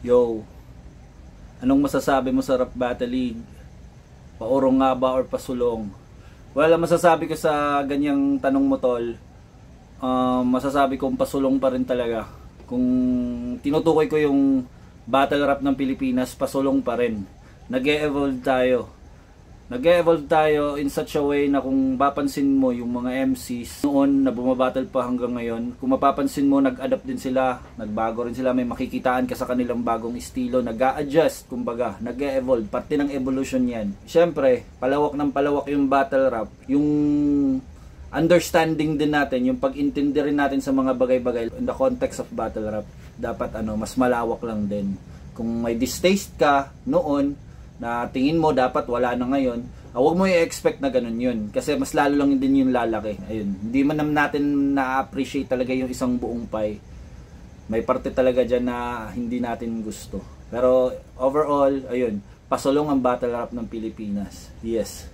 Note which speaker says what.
Speaker 1: Yo, anong masasabi mo sa Rap Battle League? Paurong nga ba or pasulong? Well, ang masasabi ko sa ganyang tanong mo, tol, masasabi kong pasulong pa rin talaga. Kung tinutukoy ko yung battle rap ng Pilipinas, pasulong pa rin. Nag-e-evolve tayo. Nag-e-evolve tayo in such a way na kung mapapansin mo yung mga MCs noon na bumabattle pa hanggang ngayon, kung mapapansin mo, nag-adapt din sila, nagbago rin sila, may makikitaan ka sa kanilang bagong estilo, nag-a-adjust, kumbaga, nag-e-evolve, parte ng evolution yan. Siyempre, palawak ng palawak yung battle rap, yung understanding din natin, yung pag-intindi rin natin sa mga bagay-bagay in the context of battle rap, dapat mas malawak lang din. Kung may distaste ka noon, na tingin mo dapat wala na ngayon, huwag mo i-expect na ganun yun. Kasi mas lalo lang din yung lalaki. Ayun. Hindi man natin na-appreciate talaga yung isang buong pie. May parte talaga dyan na hindi natin gusto. Pero overall, ayun, pasulong ang battle rap ng Pilipinas. Yes.